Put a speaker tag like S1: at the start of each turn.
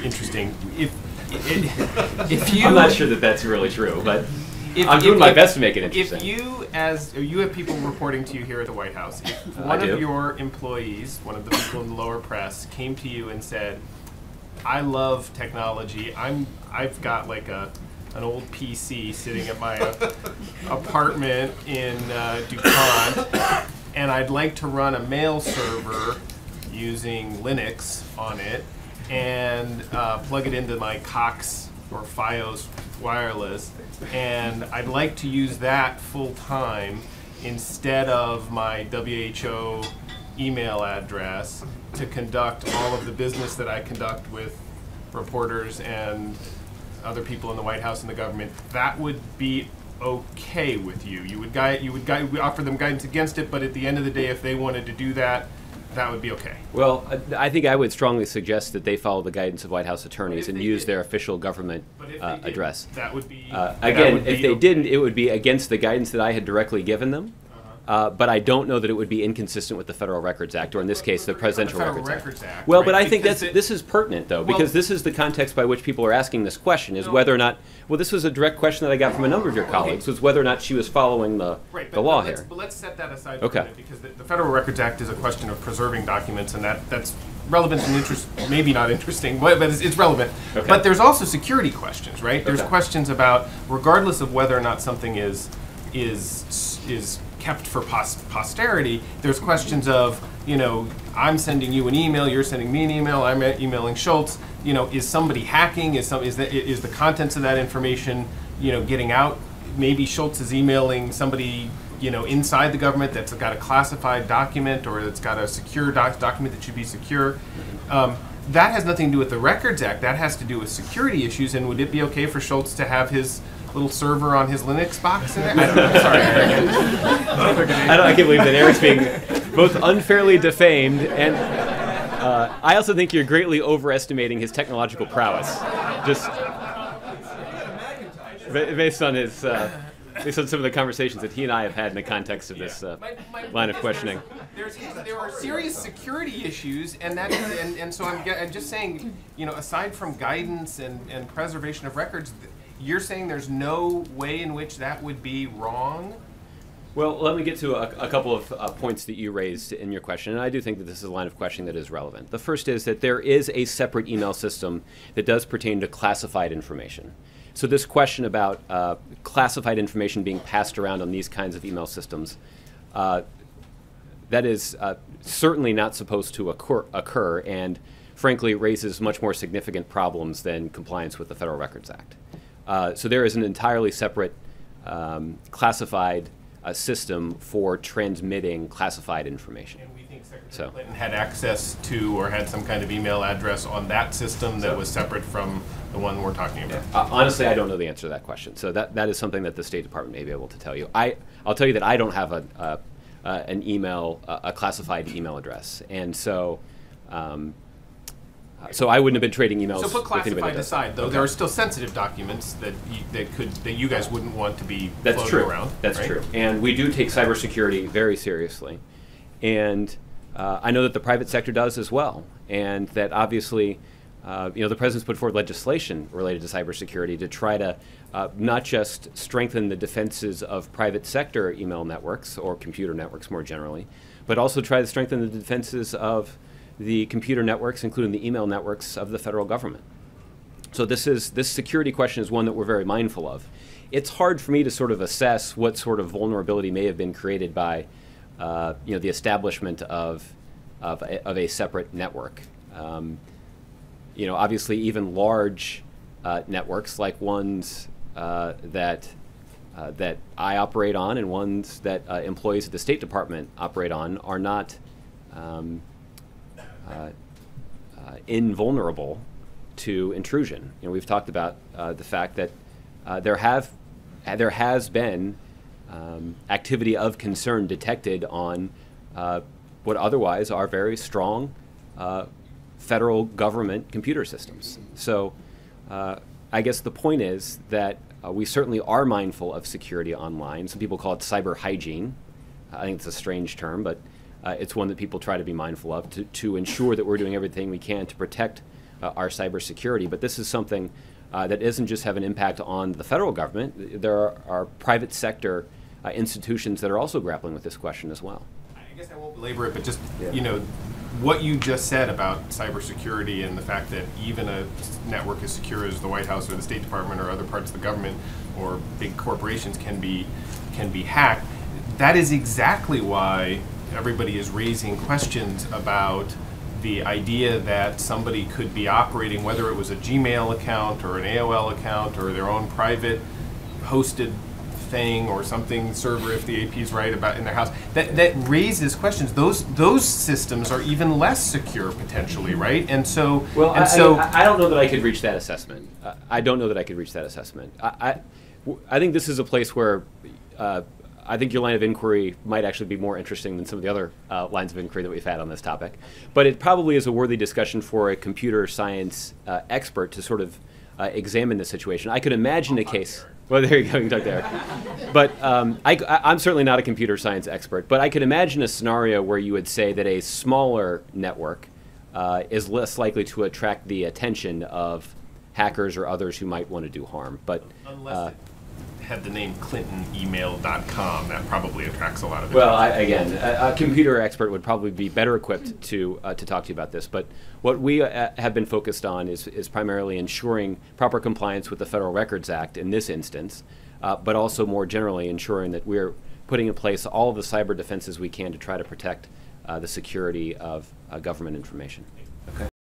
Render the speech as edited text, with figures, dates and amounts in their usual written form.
S1: interesting. If you,
S2: I'm not sure that that's really true, but I'm doing my best to make it interesting.
S1: If you have people reporting to you here at the White House, if one of your employees, one of the people in the lower press, came to you and said, "I love technology. I've got like an old PC sitting at my apartment in DuPont, and I'd like to run a mail server using Linux on it and plug it into my Cox or Fios wireless, and I'd like to use that full time instead of my WHO email address to conduct all of the business that I conduct with reporters and other people in the White House and the government." That would be okay with you. You would offer them guidance against it, but at the end of the day, if they wanted to do that, that would be okay.
S2: Well, I think I would strongly suggest that they follow the guidance of White House attorneys and use their official government address.
S1: That would be
S2: again, if they didn't, it would be against the guidance that I had directly given them. But I don't know that it would be inconsistent with the Federal Records Act, or in this case, the Presidential Records Act. Well, but I think this is pertinent, though, because this is the context by which people are asking this question, is whether or not, well, this was a direct question that I got from a number of your colleagues, was whether or not she was following the law here.
S1: But let's set that aside for a minute, because the Federal Records Act is a question of preserving documents, and that's relevant and maybe not interesting, but it's relevant. Okay. But there's also security questions, right? There's questions about, regardless of whether or not something is kept for posterity, there's questions of, I'm sending you an email, you're sending me an email, I'm emailing Schultz, is somebody hacking, is the contents of that information, getting out? Maybe Schultz is emailing somebody, inside the government that's got a classified document, or that's got a secure document that should be secure. That has nothing to do with the Records Act. That has to do with security issues. And would it be okay for Schultz to have his little server on his Linux box in there? I don't know. Sorry,
S2: I can't believe that Eric's being both unfairly defamed, and I also think you're greatly overestimating his technological prowess. Just based on his, based on some of the conversations that he and I have had in the context of this line of questioning.
S1: There are serious security issues, and so I'm just saying, aside from guidance and preservation of records, you're saying there's no way in which that would be wrong?
S2: Well, let me get to a couple of points that you raised in your question, and I do think that this is a line of questioning that is relevant. The first is that there is a separate email system that does pertain to classified information. So this question about classified information being passed around on these kinds of email systems, that is certainly not supposed to occur, and frankly raises much more significant problems than compliance with the Federal Records Act. So there is an entirely separate classified system for transmitting classified information.
S1: And we think Secretary Clinton had access to, or had some kind of email address on that system that was separate from the one we're talking about?
S2: Honestly, I don't know the answer to that question. So that is something that the State Department may be able to tell you. I'll tell you that I don't have a classified email address, and so so I wouldn't have been trading emails.
S1: So put classified aside, though, there are still sensitive documents that you guys wouldn't want to be floating around.
S2: That's true. And we do take cybersecurity very seriously, and I know that the private sector does as well, and that obviously, the President's put forward legislation related to cybersecurity to try to not just strengthen the defenses of private sector email networks or computer networks more generally, but also try to strengthen the defenses of the computer networks, including the email networks of the federal government. So this security question is one that we're very mindful of. It's hard for me to sort of assess what sort of vulnerability may have been created by the establishment of a separate network. Obviously even large networks like ones that I operate on and ones that employees at the State Department operate on are not invulnerable to intrusion. We've talked about the fact that there has been activity of concern detected on what otherwise are very strong federal government computer systems. So I guess the point is that we certainly are mindful of security online. Some people call it cyber hygiene. I think it's a strange term, but it's one that people try to be mindful of to ensure that we're doing everything we can to protect our cybersecurity. But this is something that doesn't just have an impact on the federal government. There are private sector institutions that are also grappling with this question as well.
S1: I guess I won't belabor it, but just, what you just said about cybersecurity and the fact that even a network as secure as the White House or the State Department or other parts of the government or big corporations can be hacked, that is exactly why everybody is raising questions about the idea that somebody could be operating, whether it was a Gmail account or an AOL account or their own private hosted thing or something server, if the AP is right, about in their house, that raises questions. Those systems are even less secure potentially, right? And so,
S2: I don't know that I could reach that assessment. I don't know that I could reach that assessment. I think this is a place where I think your line of inquiry might actually be more interesting than some of the other lines of inquiry that we've had on this topic. But it probably is a worthy discussion for a computer science expert to sort of examine the situation. I could imagine a case. Well, there you go, you can talk there. But I'm certainly not a computer science expert, but I could imagine a scenario where you would say that a smaller network is less likely to attract the attention of hackers or others who might want to do harm. But
S1: unless it had the name ClintonEmail.com, that probably attracts a lot of attention.
S2: Well, again, a computer expert would probably be better equipped to talk to you about this. But what we have been focused on is primarily ensuring proper compliance with the Federal Records Act in this instance, but also more generally ensuring that we're putting in place all of the cyber defenses we can to try to protect the security of government information.